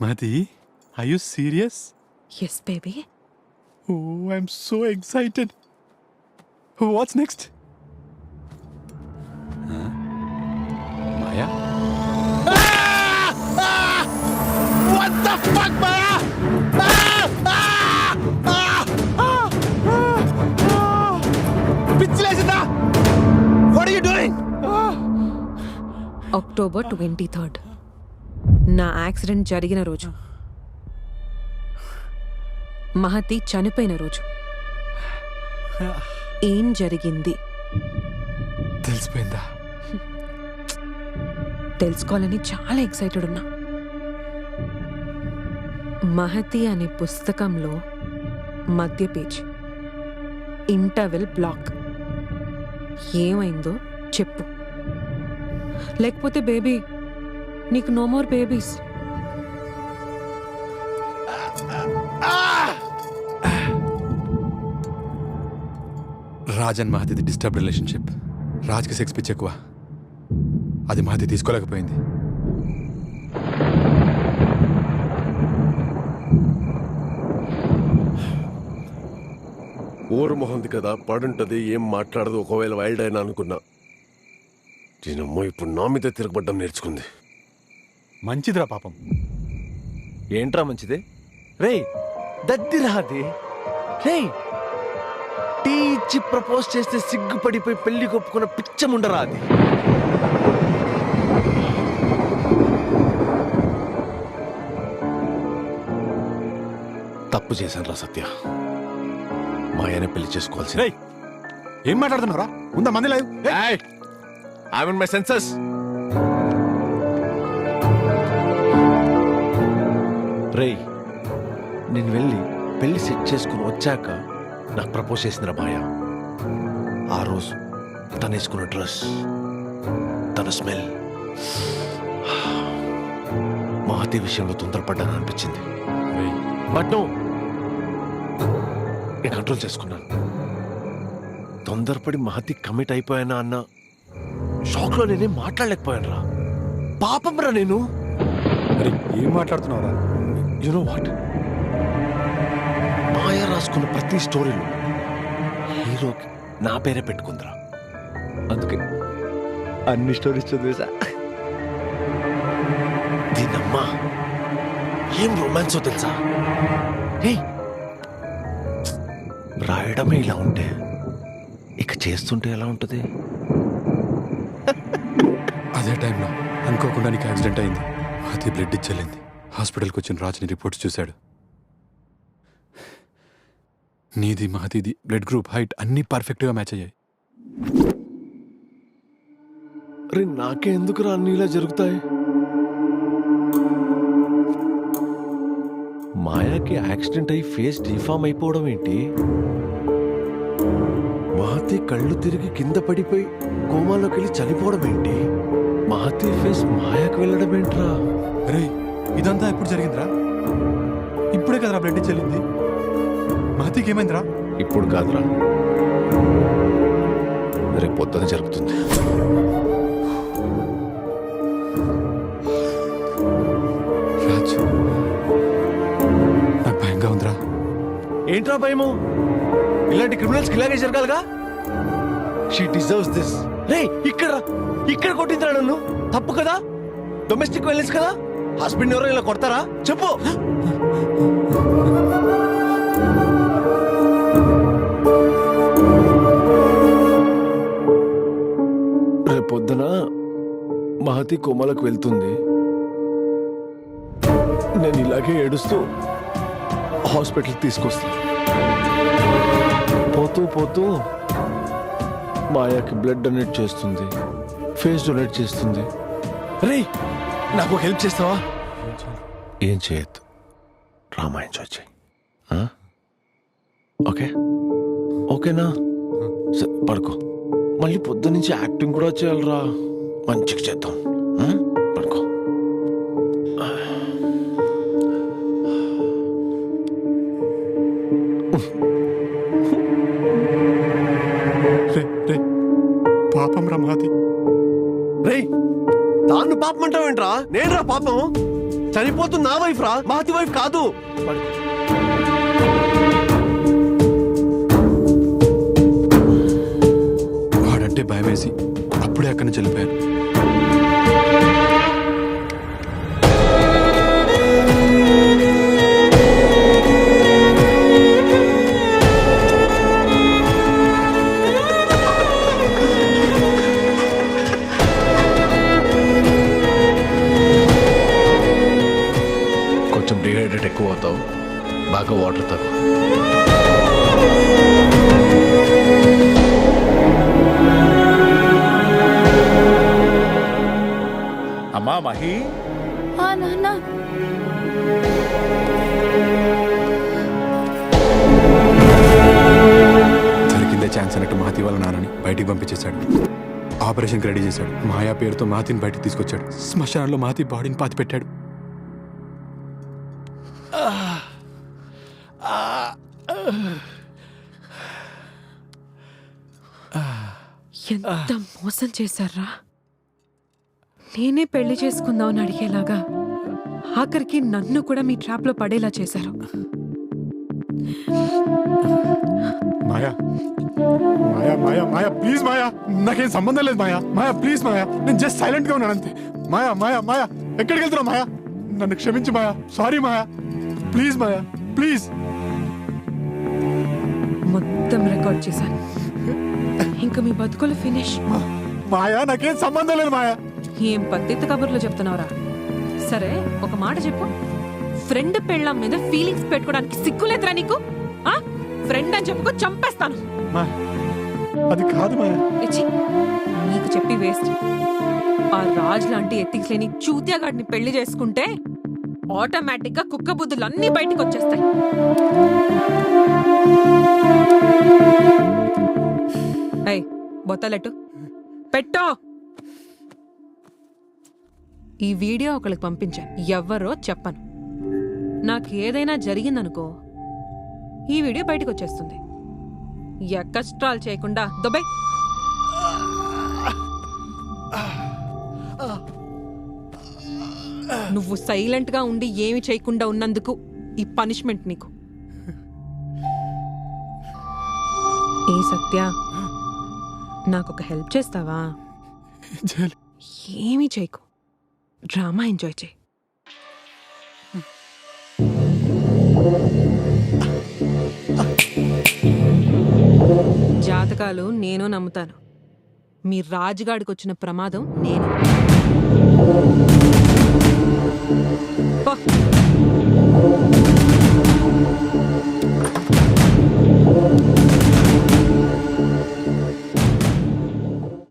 Madhi, are you serious? Yes, baby. Oh, I'm so excited. What's next? Maya? What the fuck, Maya? పిచ్చిలేసిందా? What are you doing? October 23rd. నా accident జరిగిన రోజు. మహతి చనిపోయిన రోజు. ఏం జరిగింది? తెలిసిపోయిందా? తెలుసుకోవాలని చాలా ఎక్సైటెడ్ ఉన్నా. మహతి అనే పుస్తకంలో మధ్య పేజీ, ఇంటర్వెల్ బ్లాక్. ఏమైందో చెప్పు, లేకపోతే బేబీ నీకు no more babies. Raj and మహతిది డిస్టర్బ్ రిలేషన్షిప్. రాజ్కి సెక్స్ పిచ్ ఎక్కువ. అది మహతి తీసుకోలేకపోయింది. ఊరు మొహంది కదా, పడుంటది, ఏం మాట్లాడదు. ఒకవేళ వైల్డ్ అయినా అనుకున్నా. దీనమ్మో ఇప్పుడు నా మీద తిరగబడ్డం నేర్చుకుంది. మంచిదిరా పాపం. ఏంట్రా మంచిది? రే దద్దిరా అది. రే టీ ఇచ్చి ప్రపోజ్ చేస్తే సిగ్గుపడిపోయి పెళ్లి కొప్పుకున్న పిచ్చముండరా అది. తప్పు చేశాను రా సత్య. మాయనే పెళ్లి చేసుకోవాల్సి. రేయ్, ఏం మాట్లాడుతున్నారా? ఉందా మంది లేదు. I mean my senses. రేయ్ నేను వెళ్ళి పెళ్లి సెట్ చేసుకుని వచ్చాక నాకు ప్రపోజ్ చేసిందిరా మాయ. ఆ రోజు తను వేసుకున్న డ్రెస్, తన స్మెల్, మహతి విషయంలో తొందరపడ్డాను అనిపించింది. బట్ నో, నేను కంట్రోల్ చేసుకున్నాను. తొందరపడి మహతి కమిట్ అయిపోయానా అన్న షాక్లో నేనేం మాట్లాడలేకపోయాను రా. పాపం రా నేను. అరే ఏం మాట్లాడుతున్నావురా? యు నో వాట్, మాయ రాసుకున్న ప్రతి స్టోరీలో హీరోకి నా పేరే పెట్టుకుందిరా. అందుకే అన్ని స్టోరీస్ చదివేసా. దీనమ్మా ఏం రొమాన్సో తెలుసా? హే, రాయడమే ఇలా ఉంటే ఇక చేస్తుంటే ఎలా ఉంటుంది? అదే టైంలో అనుకోకుండా నీకు యాక్సిడెంట్ అయింది. మహతి బ్లడ్ ఇచ్చెళ్ళింది. హాస్పిటల్కి వచ్చిన రాజ్ని రిపోర్ట్స్ చూశాడు. నీది మహతిది బ్లడ్ గ్రూప్, హైట్ అన్నీ పర్ఫెక్ట్గా మ్యాచ్ అయ్యాయి. రే నాకే ఎందుకురా అన్ని ఇలా జరుగుతాయి? మాయాకి యాక్సిడెంట్ అయి ఫేస్ డిఫామ్ అయిపోవడం ఏంటి? మహతి కళ్ళు తిరిగి కింద పడిపోయి కోమాలోకి వెళ్ళి చనిపోవడం ఏంటి? మహతి ఫేస్ మాయాకి వెళ్ళడం ఏంట్రా? అరే ఇదంతా ఎప్పుడు జరిగిందిరా? ఇప్పుడే కదరా బ్లడ్ ఇచ్చెళ్ళింది. మహతికి ఏమైందిరా? ఇప్పుడు కాదురా, రేపు పొద్దున జరుగుతుంది. రాజ్, నాకు భయంగా ఉందిరా. ఏంట్రా భయము? ఇలాంటి క్రిమినల్స్కి ఇలాగే జరగాలిగా. She deserves this. రే ఇక్కడ కొట్టిందిరా నన్ను. తప్పు కదా, డొమెస్టిక్ వైలెన్స్ కదా. హస్బెండ్ ఎవరో ఇలా కొడతారా చెప్పు? రేపొద్దున మహతి కోమలకు వెళ్తుంది. నేను ఇలాగే ఏడుస్తూ హాస్పిటల్కి తీసుకొస్తాను. పోతూ పోతూ మాయాకి బ్లడ్ డొనేట్ చేస్తుంది, ఫేస్ డొనేట్ చేస్తుంది. రే నాకు హెల్ప్ చేస్తావా? ఏం చేయొద్దు, డ్రామా ఎంజాయ్ చేయి. ఓకే ఓకేనా? పడుకో. మళ్ళీ పొద్దు నుంచి యాక్టింగ్ కూడా చేయాలరా. మంచిగా చేద్దాం. పడుకో. రే పాపం రా మహతి. రే దాన్ని పాపం పాపం అంటావేంట్రా? నేనురా పాపం? చనిపోతుంది నా వైఫ్ రా, మహతి వైఫ్ కాదు. వాడంటే భయం వేసి అప్పుడే అక్కడి నుంచి వెళ్ళిపోయాను. కొంచెం డిహైడ్రేట్ ఎక్కువ అవుతావు, బాగా వాటర్ తాగు. అమ్మా మహి, నాన్న దొరికిందే ఛాన్స్ అన్నట్టు మహతి వాళ్ళ నాన్నని బయటికి పంపించేశాడు. ఆపరేషన్కి రెడీ చేశాడు. మాయా పేరుతో మహతిని బయటికి తీసుకొచ్చాడు. శ్మశానంలో మహతి బాడీని పాతి పెట్టాడు. ఎంత మోసం చేశారా? నేనే పెళ్లి చేసుకుందామని అడిగేలాగా ఆఖరికి నన్ను కూడా మీ ట్రాప్ లో పడేలా చేశారు. మాయా మాయా మాయా మాయా ప్లీజ్ మాయా, నాకేం సంబంధం లేదు మాయా. మాయా ప్లీజ్ మాయా, నేను జస్ట్ సైలెంట్ గా ఉన్నాను అంతే. మాయా మాయా మాయా ఎక్కడికి వెళ్తున్నావు మాయా? నన్ను క్షమించు Maya, sorry Maya, please Maya please. మొత్తం రికార్డ్ చేశాను. ఇంకా మీ బతుకులు ఫినిష్. మాయా నాకేం సంబంధం లేదు మాయా. ఏం పద్ధతి కబుర్లు చెప్తున్నావురా? సరే ఒక మాట చెప్పు, ఫ్రెండ్ పెళ్ళాం మీద ఫీలింగ్స్ పెట్టుకోవడానికి సిగ్గులేదురా నీకు? ఆ ఫ్రెండ్ అని చెప్పుకో, చంపేస్తాను. మాయా అది కాదు మాయా. ఇచ్చి నీకు చెప్పి వేస్ట్. ఆ రాజ్ లాంటి ఎథిక్స్ లేని చూత్యాగాడిని పెళ్లి చేసుకుంటే ఆటోమేటిక్ గా కుక్క బుద్ధులు అన్ని బయటికి వచ్చేస్తాయి. ఏయ్ బొత్తలెట్టు పెట్టో. ఈ వీడియో ఒకరికి పంపించాను, ఎవరో చెప్పను. నాకు ఏదైనా జరిగిందనుకో ఈ వీడియో బయటకు వచ్చేస్తుంది. ఎక్కస్ట్రాల్ చేయకుండా దుబాయ్. నువ్వు సైలెంట్ గా ఉండి ఏమి చేయకుండా ఉన్నందుకు ఈ పనిష్మెంట్ నీకు. ఏ సత్య, నాకొక హెల్ప్ చేస్తావా? ఏమీ చేయకు, డ్రామా ఎంజాయ్ చేయి. జాతకాలు నేను నమ్ముతాను. మీ రాజుగాడికి వచ్చిన ప్రమాదం నేను.